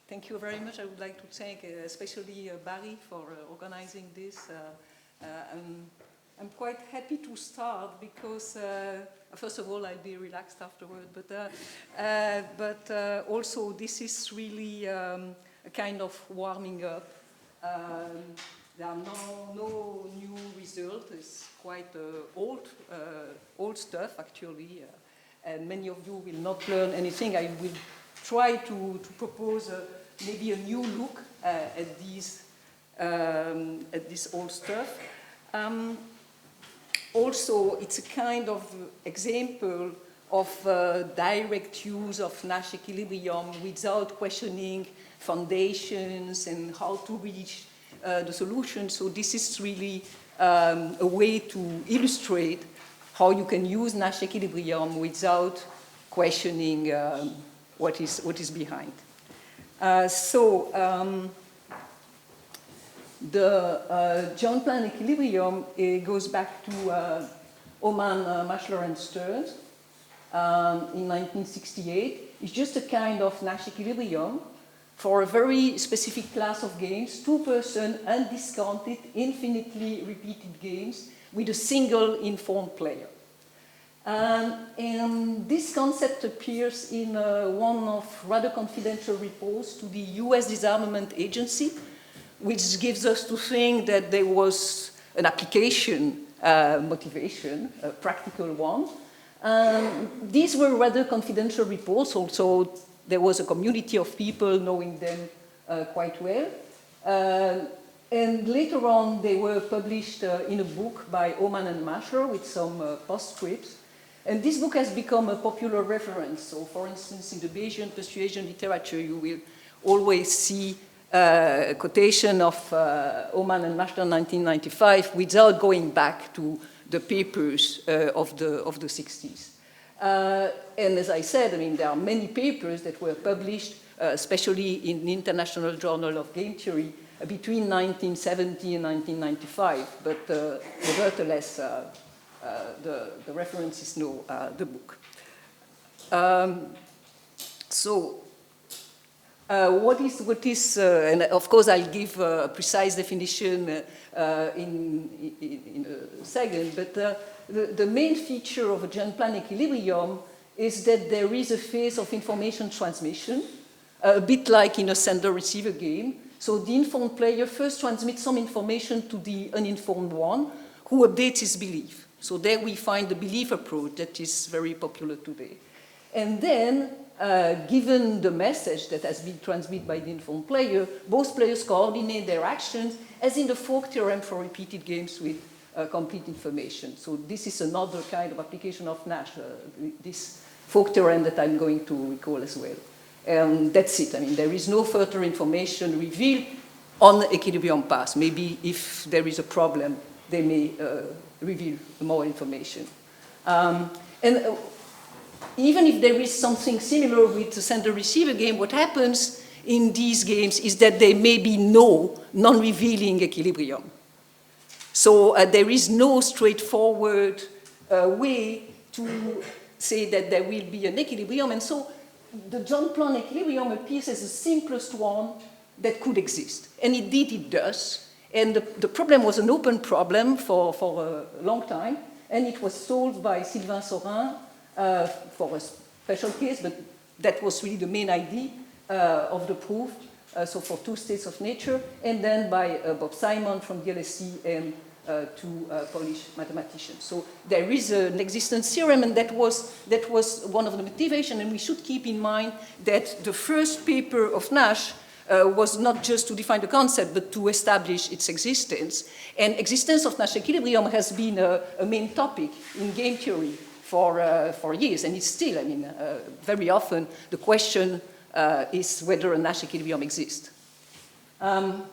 Thank you very much. I would like to thank especially Bary for organizing this. I'm quite happy to start because, first of all, I'll be relaxed afterward, but also this is really a kind of warming up. There are no new results. It's quite old stuff, actually, and many of you will not learn anything. I will try to propose maybe a new look at this old stuff. Also, it's a kind of example of direct use of Nash equilibrium without questioning foundations and how to reach the solution. So this is really a way to illustrate how you can use Nash equilibrium without questioning what is behind. The joint plan equilibrium goes back to Oman, Mashler, and Stearns in 1968. It's just a kind of Nash equilibrium for a very specific class of games, two-person, undiscounted, infinitely repeated games with a single informed player. And this concept appears in one of rather confidential reports to the US Disarmament Agency, which gives us to think that there was an application motivation, a practical one. These were rather confidential reports, also there was a community of people knowing them quite well. And later on, they were published in a book by Oman and Mashler with some postscripts. And this book has become a popular reference. So, for instance, in the Bayesian persuasion literature, you will always see a quotation of Oman and Mashler 1995 without going back to the papers of the 60s. And as I said, I mean, there are many papers that were published, especially in the International Journal of Game Theory, between 1970 and 1995, but nevertheless, the reference is no the book. What is and of course I'll give a precise definition in a second, but the main feature of a joint plan equilibrium is that there is a phase of information transmission, a bit like in a sender-receiver game. So the informed player first transmits some information to the uninformed one, who updates his belief. So there we find the belief approach that is very popular today. And then, given the message that has been transmitted by the informed player, both players coordinate their actions, as in the Folk theorem for repeated games with complete information. So this is another kind of application of Nash, this Folk theorem that I'm going to recall as well. And that's it. I mean, there is no further information revealed on the equilibrium path. Maybe if there is a problem, they may reveal more information. Even if there is something similar with the sender-receiver game, what happens in these games is that there may be no non-revealing equilibrium. So there is no straightforward way to say that there will be an equilibrium, and so the joint plan equilibrium appears as the simplest one that could exist. And indeed it does. And the problem was an open problem for a long time, and it was solved by Sylvain Saurin for a special case, but that was really the main idea of the proof, so for two states of nature, and then by Bob Simon from the LSE and two Polish mathematicians. So there is an existence theorem, and that was one of the motivations, and we should keep in mind that the first paper of Nash was not just to define the concept, but to establish its existence. And existence of Nash equilibrium has been a main topic in game theory for years, and it's still, I mean, very often the question is whether a Nash equilibrium exists. I'm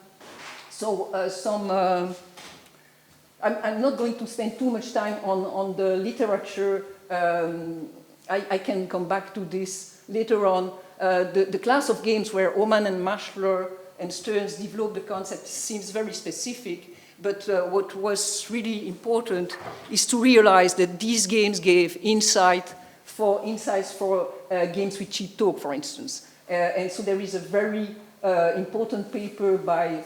not going to spend too much time on the literature. I can come back to this later on. The class of games where Oman and Mashler and Stearns developed the concept seems very specific, but what was really important is to realize that these games gave insights for games with cheat talk, for instance. And so there is a very important paper by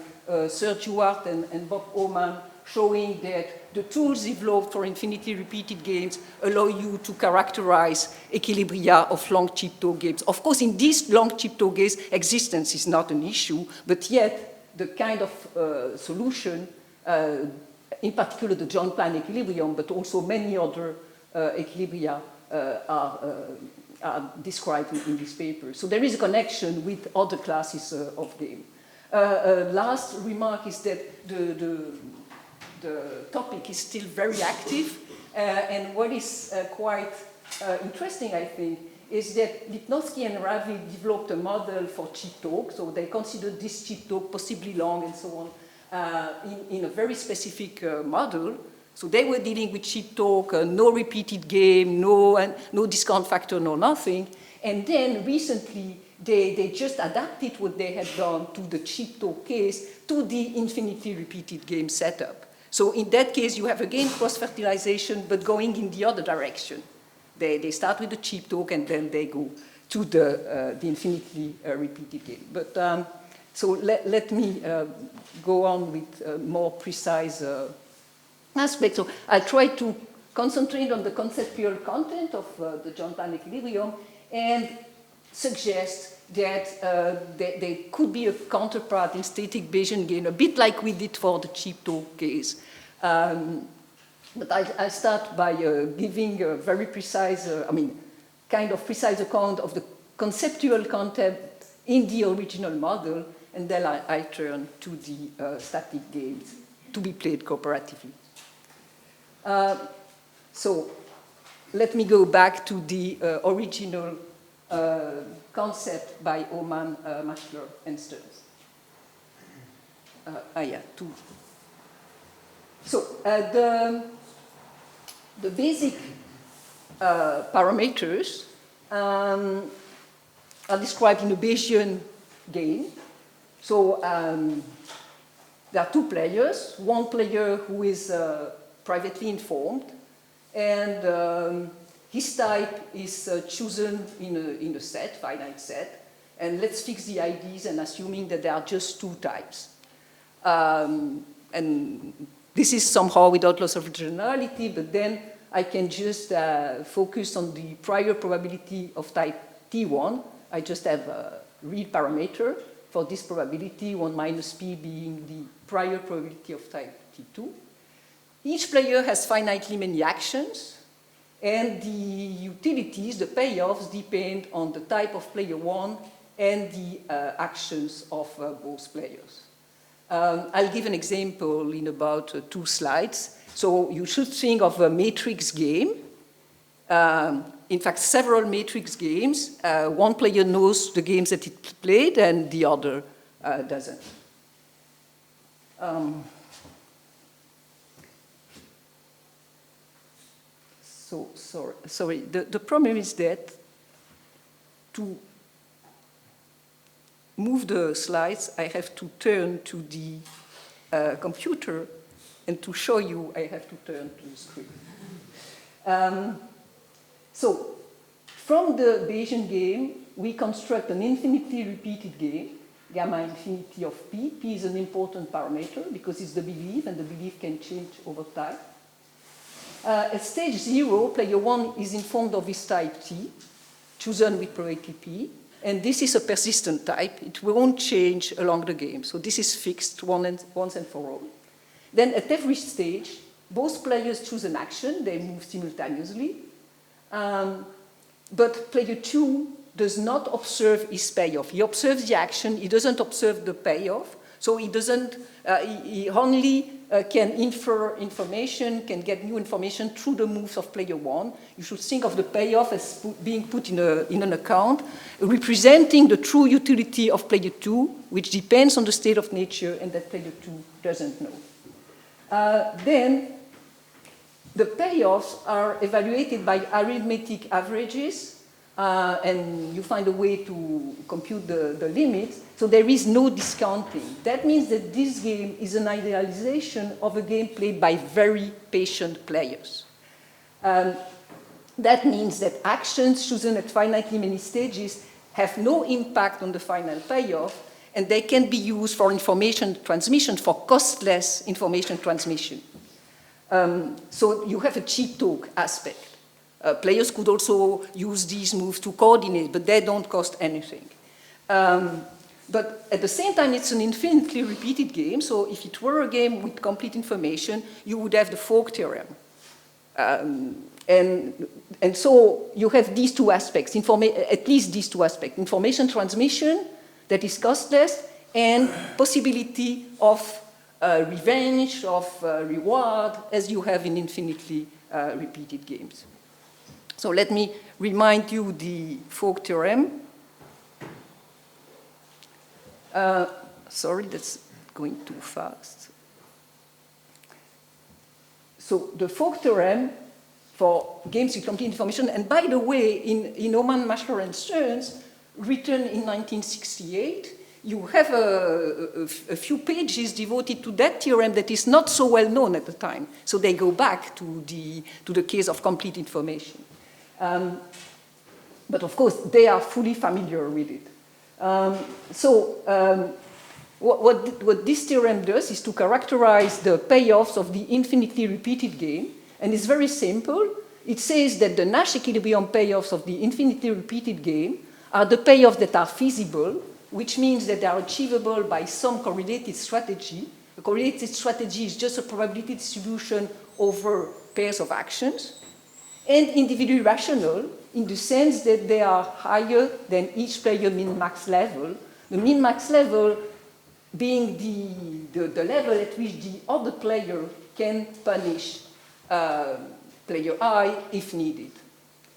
Sir Duarte and Bob Oman showing that the tools developed for infinitely repeated games allow you to characterize equilibria of long chip-toe games. Of course, in these long chip-toe games, existence is not an issue, but yet the kind of solution, in particular the joint plan equilibrium, but also many other equilibria are described in this paper. So there is a connection with other classes of game. Last remark is that the topic is still very active, and what is quite interesting, I think, is that Lipnowski and Ravi developed a model for chip talk, so they considered this chip talk possibly long and so on in a very specific model. So they were dealing with chip talk, no repeated game, no discount factor, no nothing, and then recently they just adapted what they had done to the chip talk case to the infinitely repeated game setup. So in that case, you have again cross-fertilization, but going in the other direction. They start with the chip talk, and then they go to the infinitely repeated game. But so let me go on with more precise aspects. So I try to concentrate on the conceptual content of the joint plan equilibrium and suggest that there could be a counterpart in static Bayesian game, a bit like we did for the chip-toe case. But I start by giving a very precise, kind of precise account of the conceptual content in the original model, and then I turn to the static games to be played cooperatively. So let me go back to the original concept by Oman, Maschler, and Stearns. Two. So the basic parameters are described in a Bayesian game. So there are two players. One player who is privately informed, and his type is chosen in a set, finite set, and let's fix the IDs and assuming that there are just two types. And this is somehow without loss of generality, but then I can just focus on the prior probability of type T1. I just have a real parameter for this probability, 1 minus P being the prior probability of type T2. Each player has finitely many actions, and the utilities, the payoffs, depend on the type of player one and the actions of both players. I'll give an example in about 2 slides. So you should think of a matrix game. In fact, several matrix games. One player knows the games that it played, and the other doesn't. Sorry. The problem is that to move the slides, I have to turn to the computer, and to show you, I have to turn to the screen. So from the Bayesian game, we construct an infinitely repeated game, gamma infinity of P. P is an important parameter because it's the belief, and the belief can change over time. At stage 0, player 1 is informed of his type T, chosen with probability P, and this is a persistent type. It won't change along the game, so this is fixed once and for all. Then at every stage, both players choose an action, they move simultaneously, but player 2 does not observe his payoff. He observes the action, he doesn't observe the payoff, so he doesn't, he only can infer information, can get new information through the moves of player 1. You should think of the payoff as being put in an account, representing the true utility of player 2, which depends on the state of nature and that player 2 doesn't know. Then the payoffs are evaluated by arithmetic averages, and you find a way to compute the limits, so there is no discounting. That means that this game is an idealization of a game played by very patient players. That means that actions chosen at finitely many stages have no impact on the final payoff, and they can be used for information transmission, for costless information transmission. So you have a cheat talk aspect. Players could also use these moves to coordinate, but they don't cost anything. But at the same time, it's an infinitely repeated game, so if it were a game with complete information, you would have the fork theorem. And so you have these two aspects, at least these two aspects, information transmission that is costless, and possibility of revenge, of reward, as you have in infinitely repeated games. So let me remind you the fork theorem. Sorry, that's going too fast. So the fork theorem for games with complete information, and by the way, in Oman, Mashler, and Stearns, written in 1968, you have a few pages devoted to that theorem that is not so well known at the time. So they go back to the case of complete information. But of course, they are fully familiar with it. What this theorem does is to characterize the payoffs of the infinitely repeated game, and it's very simple. It says that the Nash equilibrium payoffs of the infinitely repeated game are the payoffs that are feasible, which means that they are achievable by some correlated strategy. A correlated strategy is just a probability distribution over pairs of actions, and individually rational in the sense that they are higher than each player min-max level, the min-max level being the level at which the other player can punish player I if needed.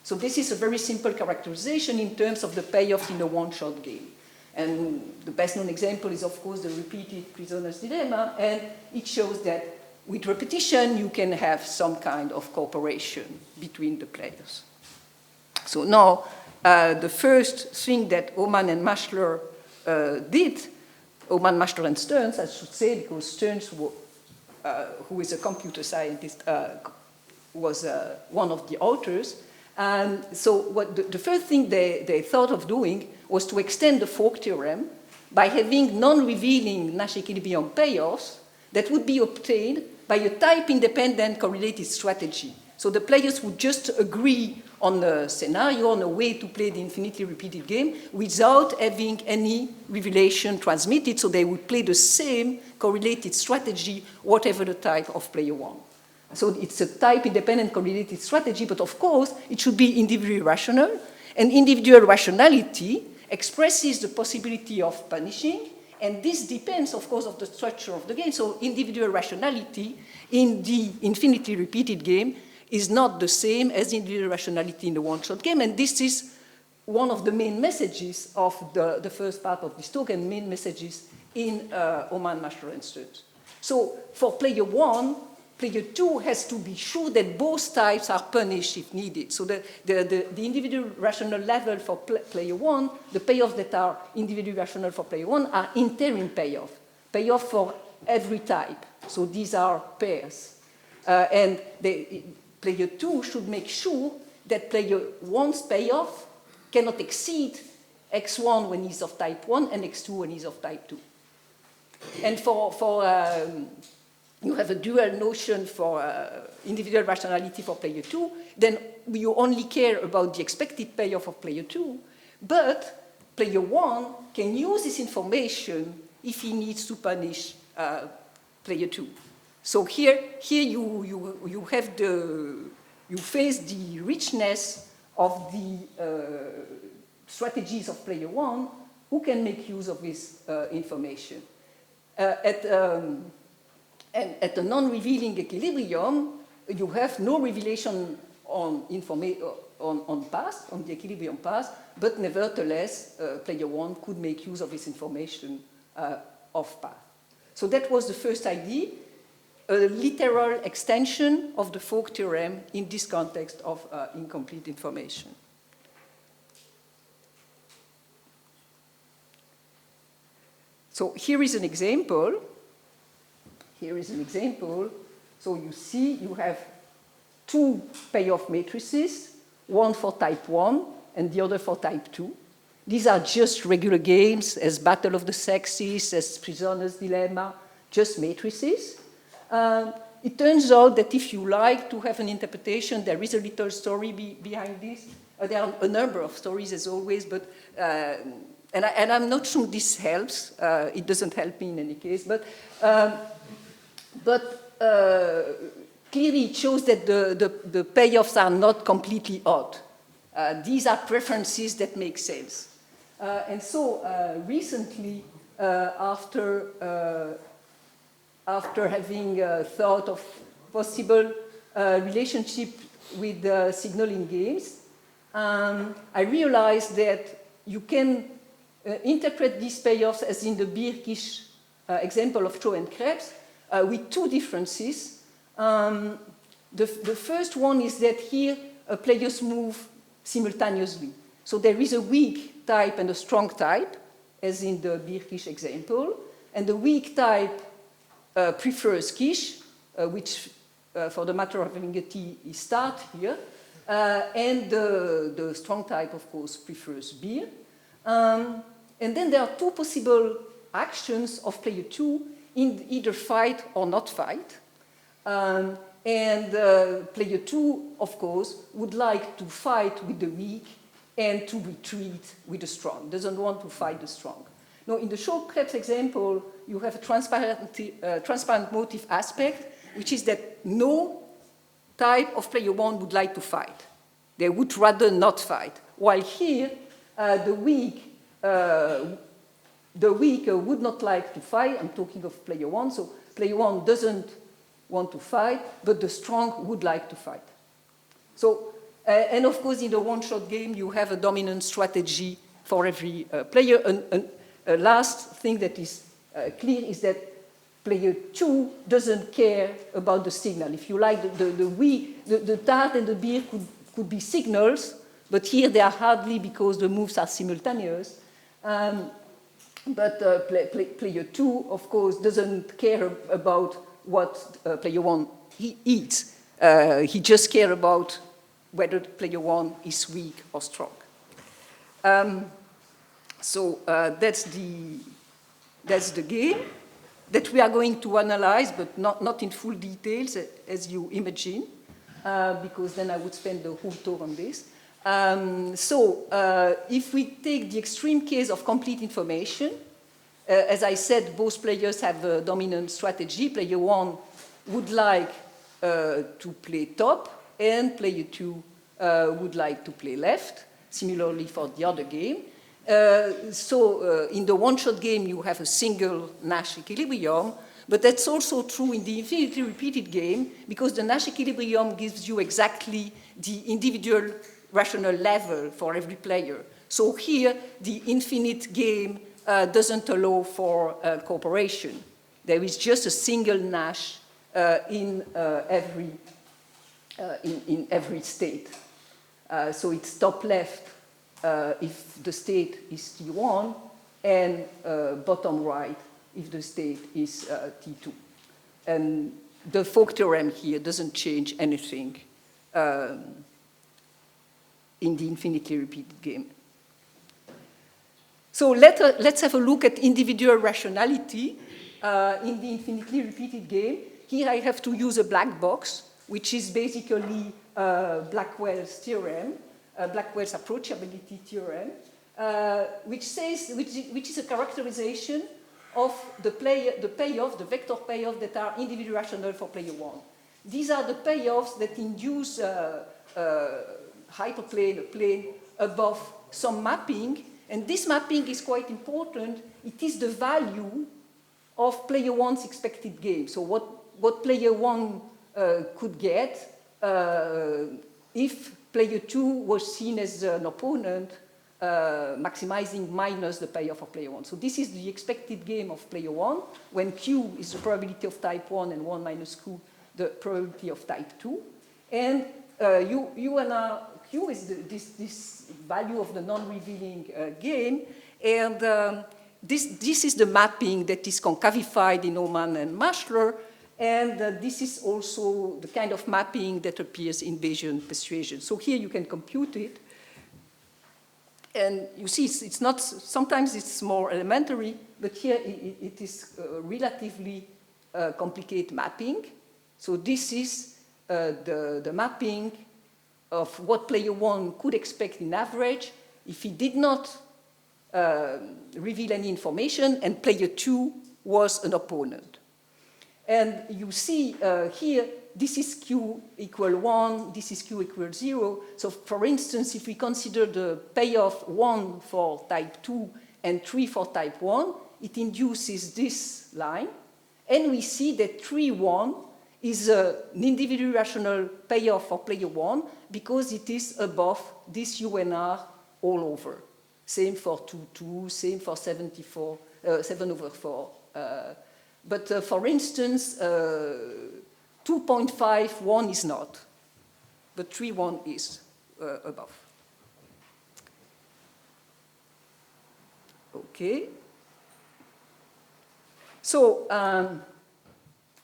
So this is a very simple characterization in terms of the payoff in a one-shot game. And the best-known example is, of course, the repeated prisoner's dilemma, and it shows that with repetition, you can have some kind of cooperation between the players. So now, the first thing that Oman and Mashler did, Oman, Mashler, and Stearns, I should say, because Stearns, who is a computer scientist, was one of the authors. And so the first thing they thought of doing was to extend the fork theorem by having non-revealing Nash equilibrium payoffs that would be obtained by a type-independent correlated strategy. So the players would just agree on a scenario, on a way to play the infinitely repeated game without having any revelation transmitted, so they would play the same correlated strategy, whatever the type of player one. So it's a type-independent correlated strategy, but of course, it should be individually rational, and individual rationality expresses the possibility of punishing, and this depends, of course, on the structure of the game. So individual rationality in the infinitely repeated game is not the same as individual rationality in the one-shot game, and this is one of the main messages of the first part of this talk, and main messages in Oman, Mashler, and Stearns. So for player one, player two has to be sure that both types are punished if needed. So the individual rational level for player one, the payoffs that are individually rational for player one are interim payoff for every type. So these are pairs. And player two should make sure that player one's payoff cannot exceed x1 when he's of type 1 and x2 when he's of type 2. And you have a dual notion for individual rationality for player 2, then you only care about the expected payoff of player 2, but player 1 can use this information if he needs to punish player 2. So here you face the richness of the strategies of player 1 who can make use of this information. At a non-revealing equilibrium, you have no revelation on path, on the equilibrium path, but nevertheless, player 1 could make use of this information off path. So that was the first idea, a literal extension of the fork theorem in this context of incomplete information. So here is an example. So you see you have two payoff matrices, one for type 1 and the other for type 2. These are just regular games, as Battle of the Sexes, as Prisoner's Dilemma, just matrices. It turns out that if you like to have an interpretation, there is a little story behind this. There are a number of stories, as always, but and I'm not sure this helps. It doesn't help me in any case, but clearly it shows that the payoffs are not completely odd. These are preferences that make sense. And so recently, after having thought of possible relationship with signaling games, I realized that you can interpret these payoffs as in the Birkish example of Chow and Krebs with two differences. The first one is that here players move simultaneously. So there is a weak type and a strong type, as in the Birkish example, and the weak type prefers Kish, which, for the matter of having a T, is start here, and the strong type, of course, prefers beer. And then there are two possible actions of player 2, in either fight or not fight. And player 2, of course, would like to fight with the weak and to retreat with the strong, doesn't want to fight the strong. Now, in the Shaw-Krebs example, you have a transparent motive aspect, which is that no type of player 1 would like to fight. They would rather not fight. While here, the weak would not like to fight. I'm talking of player 1, so player 1 doesn't want to fight, but the strong would like to fight. So, and of course, in the one-shot game, you have a dominant strategy for every player. A last thing that is clear is that player 2 doesn't care about the signal. If you like, the tart and the beer could be signals, but here they are hardly because the moves are simultaneous. But player 2, of course, doesn't care about what player 1 eats. He just cares about whether player 1 is weak or strong. So that's the game that we are going to analyze, but not in full details, as you imagine, because then I would spend the whole talk on this. If we take the extreme case of complete information, as I said, both players have a dominant strategy. Player 1 would like to play top, and player 2 would like to play left, similarly for the other game. In the one-shot game, you have a single Nash equilibrium, but that's also true in the infinitely repeated game, because the Nash equilibrium gives you exactly the individual rational level for every player. So here, the infinite game doesn't allow for cooperation. There is just a single Nash in every state. So it's top left if the state is T1, and bottom right if the state is T2. And the Folk theorem here doesn't change anything in the infinitely repeated game. So let's have a look at individual rationality in the infinitely repeated game. Here I have to use a black box, which is basically Blackwell's theorem, Blackwell's approachability theorem, which is a characterization of the payoff, the vector payoff that are individually rational for player 1. These are the payoffs that induce hyperplane, a plane above some mapping, and this mapping is quite important. It is the value of player 1's expected game. So what player 1 could get if player 2 was seen as an opponent, maximizing minus the payoff of player 1. So this is the expected game of player 1, when Q is the probability of type 1 and 1 minus Q, the probability of type 2. And U and Q is this value of the non-revealing game. And this is the mapping that is concavified in Oman and Maschler. And this is also the kind of mapping that appears in Bayesian persuasion. So here you can compute it. And you see, it's not, sometimes it's more elementary, but here it is relatively complicated mapping. So this is the mapping of what player 1 could expect in average if he did not reveal any information and player 2 was an opponent. And you see here, this is Q equal 1, this is Q equal 0. So for instance, if we consider the payoff 1 for type 2 and 3 for type 1, it induces this line. And we see that 3, 1 is an individually rational payoff for player 1 because it is above this UNR all over. Same for 2, 2, same for 74, 7 over 4. But for instance, 2.5, 1 is not, but 3, 1 is above. Okay. So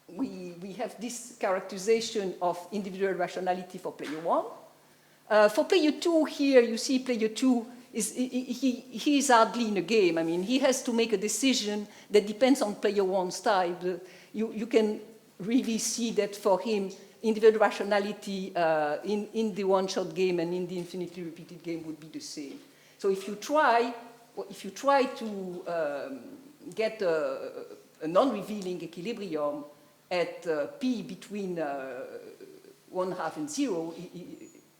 we have this characterization of individual rationality for player 1. For player 2 here, you see player 2 he is hardly in a game. I mean, he has to make a decision that depends on player 1's type. You can really see that for him, individual rationality in the one-shot game and in the infinitely repeated game would be the same. So if you try to get a non-revealing equilibrium at P between 1/2 and 0,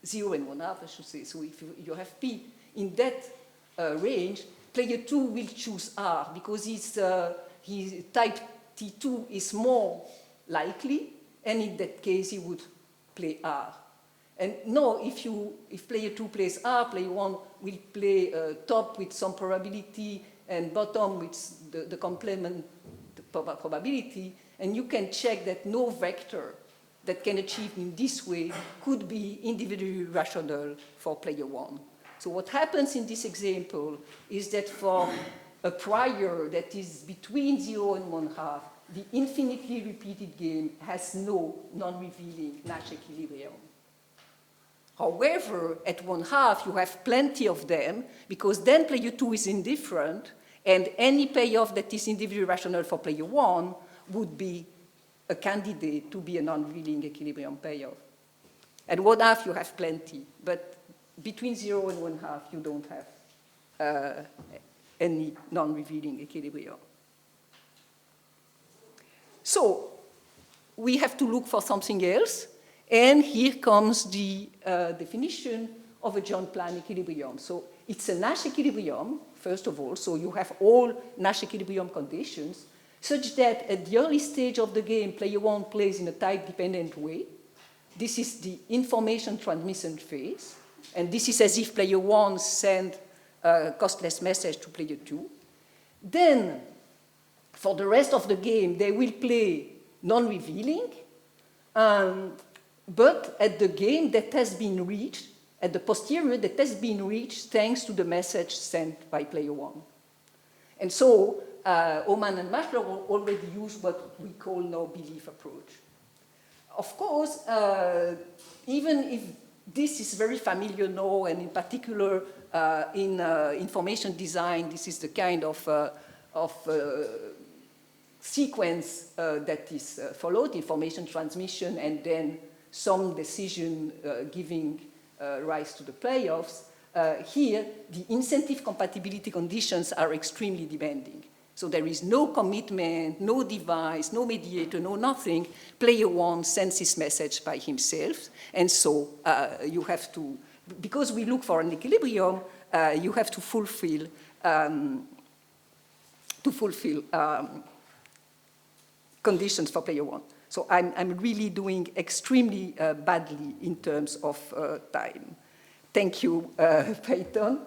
0 and 1/2, I should say. So if you have P in that range, player 2 will choose R because his type T2 is more likely, and in that case, he would play R. And no, if player 2 plays R, player 1 will play top with some probability and bottom with the complement probability, and you can check that no vector that can achieve in this way could be individually rational for player 1. So what happens in this example is that for a prior that is between 0 and 1/2, the infinitely repeated game has no non-revealing Nash equilibrium. However, at 1/2, you have plenty of them, because then player 2 is indifferent, and any payoff that is individually rational for player 1 would be a candidate to be a non-revealing equilibrium payoff. At 1/2, you have plenty, but between 0 and 1/2, you don't have any non-revealing equilibrium. So we have to look for something else, and here comes the definition of a joint plan equilibrium. So it's a Nash equilibrium, first of all, so you have all Nash equilibrium conditions, such that at the early stage of the game, player 1 plays in a type-dependent way. This is the information transmission phase, and this is as if player 1 sent a costless message to player 2. Then, for the rest of the game, they will play non-revealing, but at the game that has been reached, at the posterior that has been reached thanks to the message sent by player 1. And so, Oman and Mashler already use what we call no-belief approach. Of course, even if this is very familiar now, and in particular in information design, this is the kind of sequence that is followed, information transmission, and then some decision giving rise to the payoffs. Here, the incentive compatibility conditions are extremely demanding. So there is no commitment, no device, no mediator, no nothing. Player 1 sends his message by himself, and so you have to, because we look for an equilibrium, you have to fulfill conditions for player 1. So I'm really doing extremely badly in terms of time. Thank you, Peyton.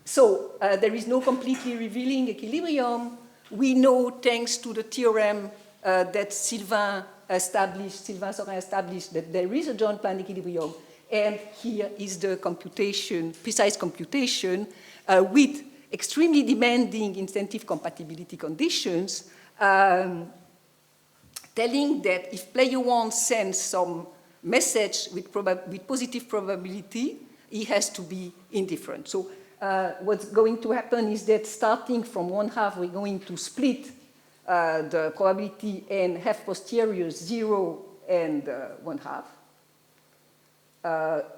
So there is no completely revealing equilibrium. We know, thanks to the theorem that Sylvain Sorin established, that there is a joint plan equilibrium, and here is the computation, precise computation, with extremely demanding incentive compatibility conditions, telling that if player 1 sends some message with positive probability, he has to be indifferent. So what's going to happen is that starting from one half, we're going to split the probability and have posterior 0 and 1/2.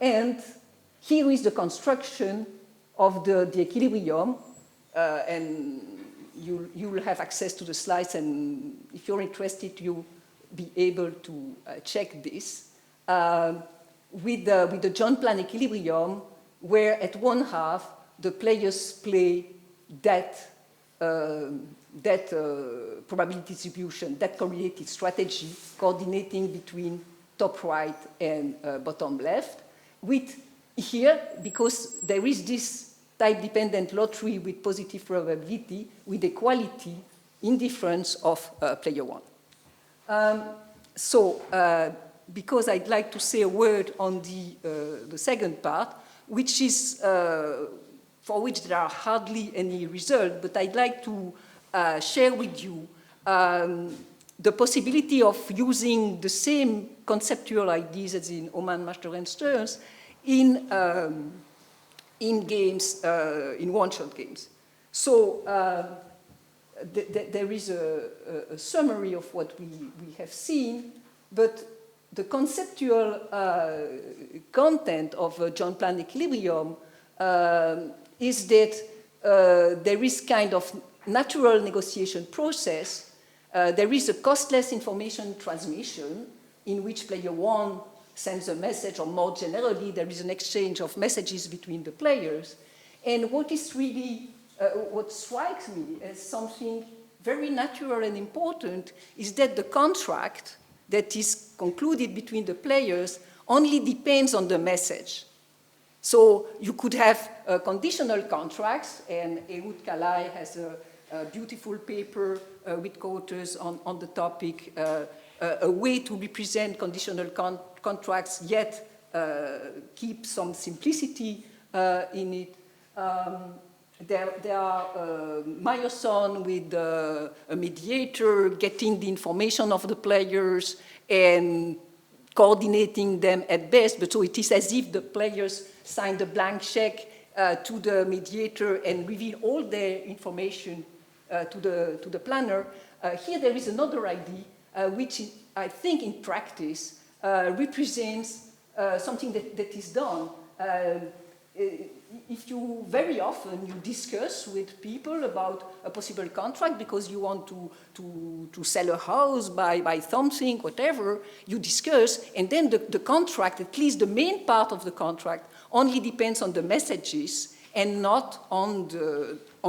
And here is the construction of the equilibrium, and you will have access to the slides, and if you're interested, you'll be able to check this. With the joint plan equilibrium, where at 1/2, the players play that probability distribution, that correlated strategy, coordinating between top right and bottom left, with here, because there is this type-dependent lottery with positive probability, with equality, indifference of player 1. Because I'd like to say a word on the second part, which is for which there are hardly any results, but I'd like to share with you the possibility of using the same conceptual ideas as in Oman, Master, and Stearns in games, in one-shot games. So there is a summary of what we have seen, but the conceptual content of a joint plan equilibrium is that there is kind of natural negotiation process. There is a costless information transmission in which player 1 sends a message, or more generally, there is an exchange of messages between the players. And what is really, what strikes me as something very natural and important is that the contract that is concluded between the players only depends on the message. So you could have conditional contracts, and Ehud Kalai has a beautiful paper with co-authors on the topic, a way to represent conditional contracts, yet keep some simplicity in it. There are Meyerson with a mediator getting the information of the players and coordinating them at best, but so it is as if the players signed a blank check to the mediator and reveal all their information to the planner. Here there is another idea which I think in practice represents something that is done. If you very often you discuss with people about a possible contract because you want to sell a house, buy something, whatever, you discuss, and then the contract, at least the main part of the contract, only depends on the messages and not on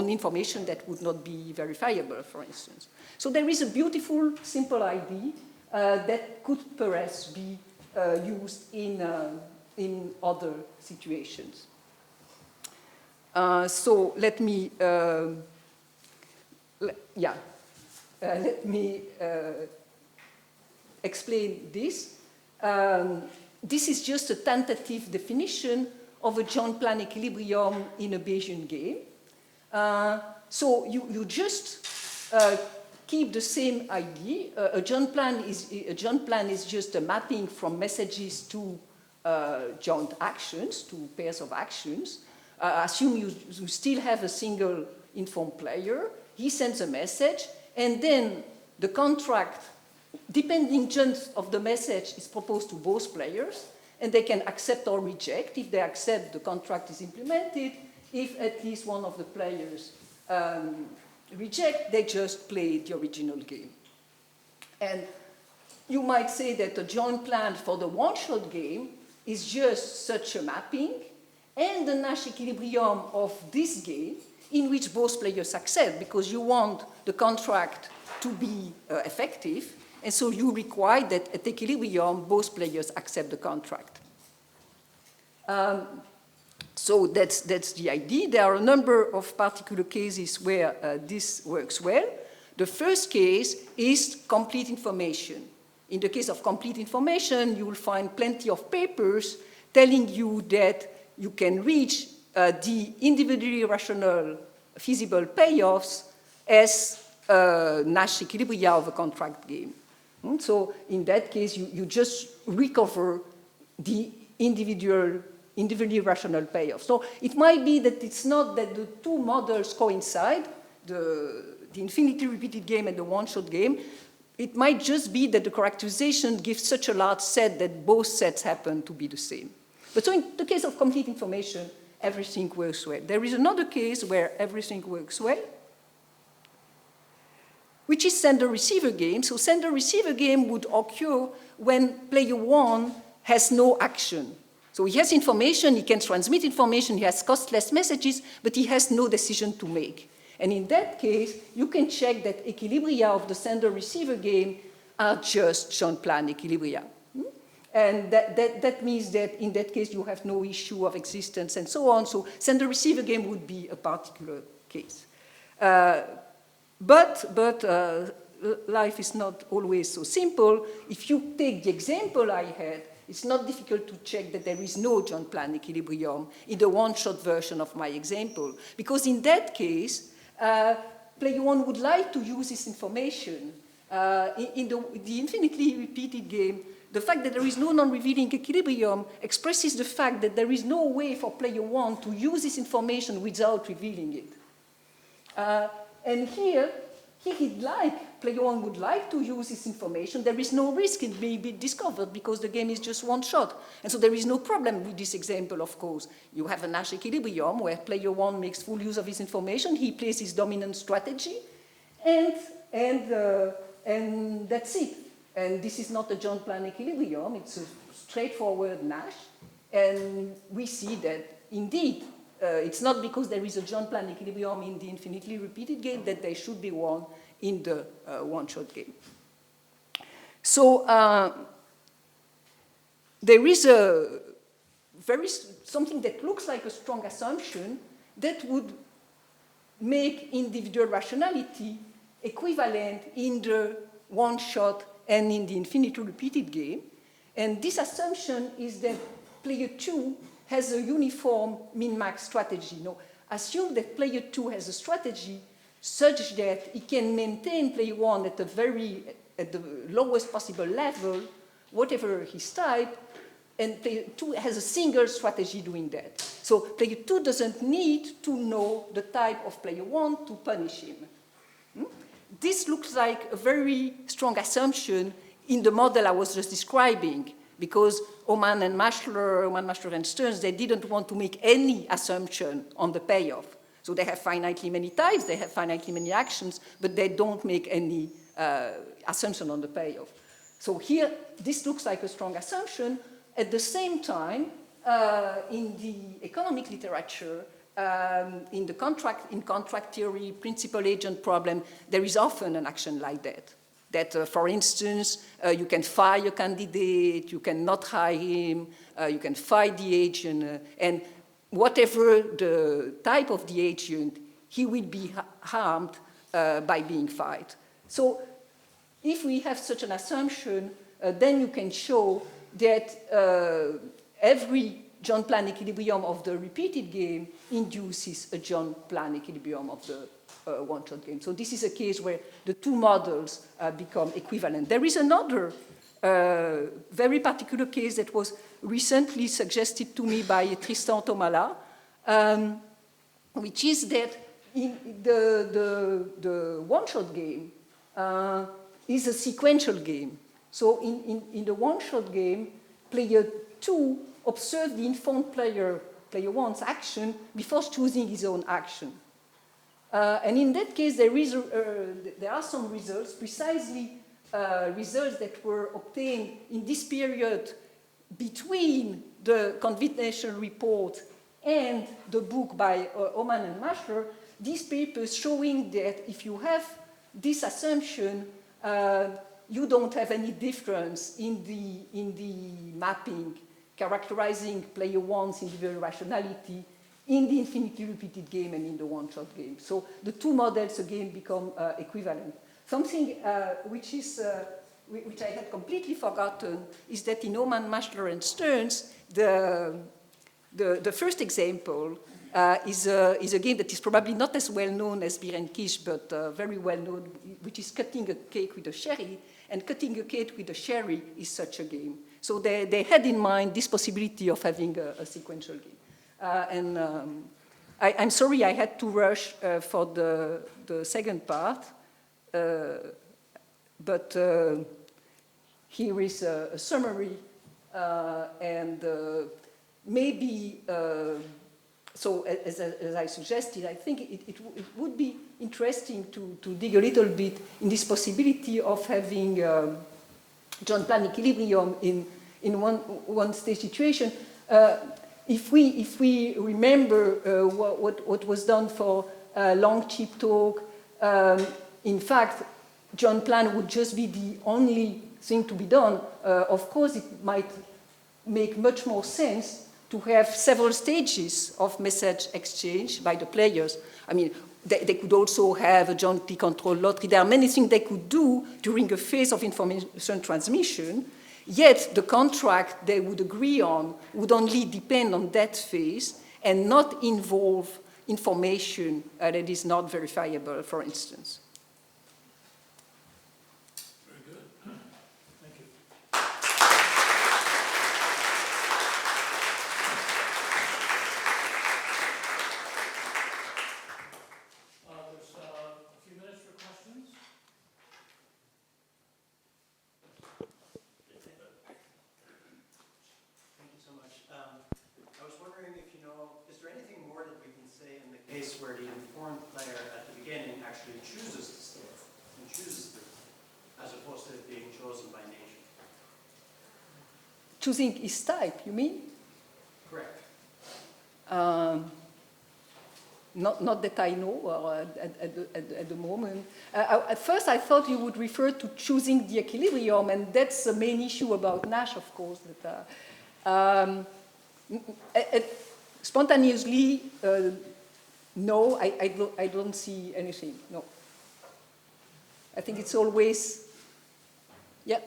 information that would not be verifiable, for instance. So there is a beautiful, simple idea that could perhaps be used in other situations. So let me, let me explain this. This is just a tentative definition of a joint plan equilibrium in a Bayesian game. So you just keep the same idea. A joint plan is just a mapping from messages to joint actions, to pairs of actions. Assume you still have a single informed player. He sends a message, and then the contract, depending just of the message, is proposed to both players, and they can accept or reject. If they accept, the contract is implemented. If at least one of the players reject, they just play the original game. And you might say that a joint plan for the one-shot game is just such a mapping, and the Nash equilibrium of this game in which both players accept, because you want the contract to be effective, and so you require that at equilibrium both players accept the contract. So that's the idea. There are a number of particular cases where this works well. The first case is complete information. In the case of complete information, you will find plenty of papers telling you that you can reach the individually rational feasible payoffs as Nash equilibria of a contract game. So in that case, you just recover the individual individually rational payoff. So it might be that it's not that the two models coincide, the infinitely repeated game and the one-shot game. It might just be that the characterization gives such a large set that both sets happen to be the same. But so in the case of complete information, everything works well. There is another case where everything works well, which is sender-receiver game. So sender-receiver game would occur when player one has no action. So he has information, he can transmit information, he has costless messages, but he has no decision to make. And in that case, you can check that equilibria of the sender-receiver game are just Jean-Plan equilibria. And that means that in that case, you have no issue of existence and so on. So sender-receiver game would be a particular case. But life is not always so simple. If you take the example I had, it's not difficult to check that there is no Jean-Plan equilibrium in the one-shot version of my example. Because in that case, player one would like to use this information. In the infinitely repeated game, the fact that there is no non-revealing equilibrium expresses the fact that there is no way for player one to use this information without revealing it. And here player one would like to use this information. There is no risk it may be discovered because the game is just one shot. And so there is no problem with this example, of course. You have a Nash equilibrium where player one makes full use of his information. He plays his dominant strategy, and that's it. And this is not a Jean-Plan equilibrium. It's a straightforward Nash. And we see that, indeed, it's not because there is a Jean-Plan equilibrium in the infinitely repeated game that they should be won in the one-shot game. So there is something that looks like a strong assumption that would make individual rationality equivalent in the one-shot and in the infinitely repeated game. And this assumption is that player two has a uniform min-max strategy. Now, assume that player two has a strategy such that he can maintain player one at the lowest possible level, whatever his type, and player two has a single strategy doing that. So player two doesn't need to know the type of player one to punish him. This looks like a very strong assumption in the model I was just describing, because Oman, Maschler, and Stearns, they didn't want to make any assumption on the payoff. So they have finitely many types, they have finitely many actions, but they don't make any assumption on the payoff. So here, this looks like a strong assumption. At the same time, in the economic literature, in contract theory, principal agent problem, there is often an action like that. That, for instance, you can fire a candidate, you can not hire him, you can fire the agent, and whatever the type of the agent, he will be harmed by being fired. So if we have such an assumption, then you can show that every Jean-Plan equilibrium of the repeated game induces a Jean-Plan equilibrium of the one-shot game. So this is a case where the two models become equivalent. There is another very particular case that was recently suggested to me by Tristan Tomala, which is that in the one-shot game is a sequential game. So in the one-shot game, player two observes the informed player one's action before choosing his own action. And in that case, there are some results, precisely results that were obtained in this period between the confidential report and the book by Oman and Maschler. These papers showing that if you have this assumption, you don't have any difference in the mapping characterizing player one's individual rationality in the infinitely repeated game and in the one-shot game. So the two models again become equivalent. Something which I had completely forgotten is that in Oman, Maschler, and Stearns, the first example is a game that is probably not as well known as Beer and Quiche, but very well known, which is cutting a cake with a sherry. And cutting a cake with a sherry is such a game. So they had in mind this possibility of having a sequential game. I'm sorry I had to rush for the second part, but here is a summary, and maybe, so as I suggested, I think it would be interesting to dig a little bit in this possibility of having joint plan equilibrium in one state situation. If we remember what was done for long chip talk, in fact, joint plan would just be the only thing to be done. Of course, it might make much more sense to have several stages of message exchange by the players. I mean, they could also have a jointly controlled lottery. There are many things they could do during a phase of information transmission, yet the contract they would agree on would only depend on that phase and not involve information that is not verifiable, for instance. Very good. Thank you. There's a few minutes for questions. I was wondering if you know, is there anything more that we can say in the case where the informed player at the beginning actually chooses the state and chooses the, as opposed to it being chosen by nature? Choosing his type, you mean? Correct. Not that I know at the moment. At first, I thought you would refer to choosing the equilibrium, and that's the main issue about Nash, of course. That, spontaneously, no, I don't see anything. No, I think it's always, yeah.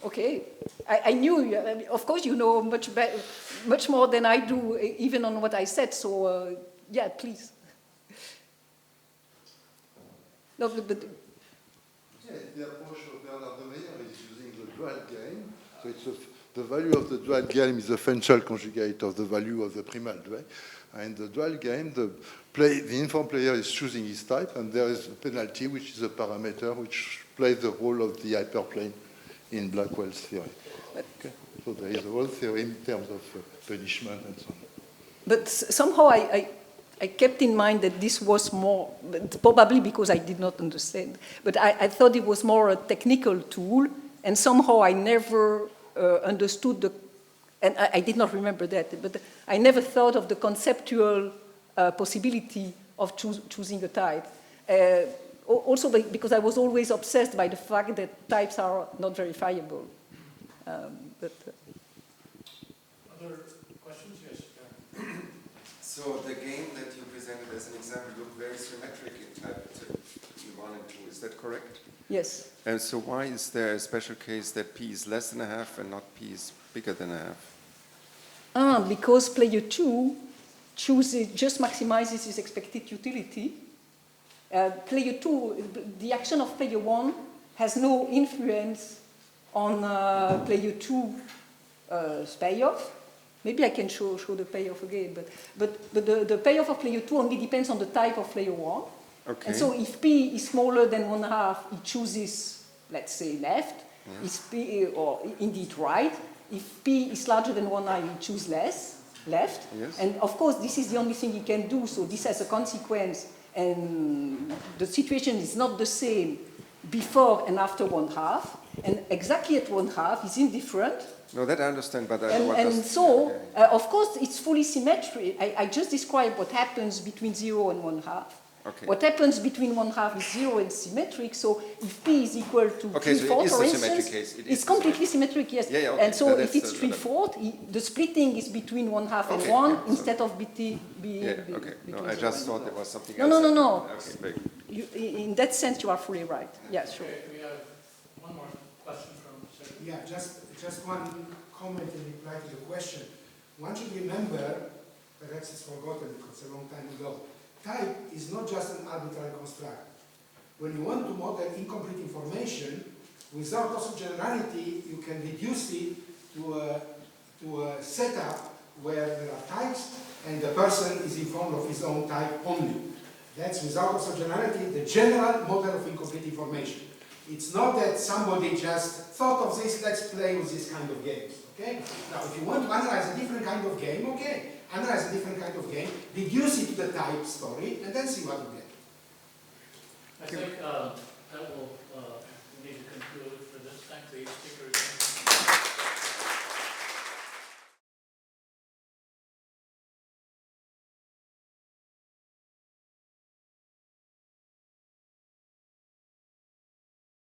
Okay, I knew. Of course, you know much more than I do, even on what I said. So, yeah, please. No, but yeah, the approach of Bernard de Meyer is using the dual game. So it's the value of the dual game is the Fenchel conjugate of the value of the primal dual. And the dual game, the informed player is choosing his type, and there is a penalty, which is a parameter which plays the role of the hyperplane in Blackwell's theory. Okay. So there is a whole theory in terms of punishment and so on. But somehow I kept in mind that this was more, probably because I did not understand, but I thought it was more a technical tool, and somehow I never understood and I did not remember that, but I never thought of the conceptual possibility of choosing a type. Also because I was always obsessed by the fact that types are not verifiable. Other questions? Yes. So the game that you presented as an example looked very symmetric in type 1 and 2. Is that correct? Yes. And so why is there a special case that P is less than a half and not P is bigger than a half? Because player 2 just maximizes his expected utility. Player 2, the action of player 1 has no influence on player 2's payoff. Maybe I can show the payoff again, but the payoff of player 2 only depends on the type of player 1. Okay. And so if P is smaller than 1/2, he chooses, let's say, left. Yeah. If P, or indeed right. If P is larger than 1/9, he chooses left. Yes. And of course, this is the only thing he can do, so this has a consequence. And the situation is not the same before and after 1/2. And exactly at 1/2 is indifferent. No, that I understand, but of course, it's fully symmetric. I just described what happens between 0 and 1/2. Okay. What happens between 1/2 is 0 and symmetric. So if P is equal to 3/4, for instance, it's completely symmetric, yes. Yeah, okay. And so if it's 3/4, the splitting is between 1/2 and 1 instead of between okay. No, I just thought there was something else. No. Okay, In that sense, you are fully right. Yeah, sure. Okay, we have one more question from Sir. Yeah, just one comment in reply to the question. One should remember, perhaps it's forgotten because it's a long time ago, type is not just an arbitrary construct. When you want to model incomplete information, Without loss of generality, you can reduce it to a setup where there are types and the person is informed of his own type only. That's without loss of generality, the general model of incomplete information. It's not that somebody just thought of this, let's play with this kind of games, okay? Now, if you want to analyze a different kind of game, okay, analyze a different kind of game, reduce it to the type story, and then see what you get. I think that will need to conclude for this. Thank the speakers.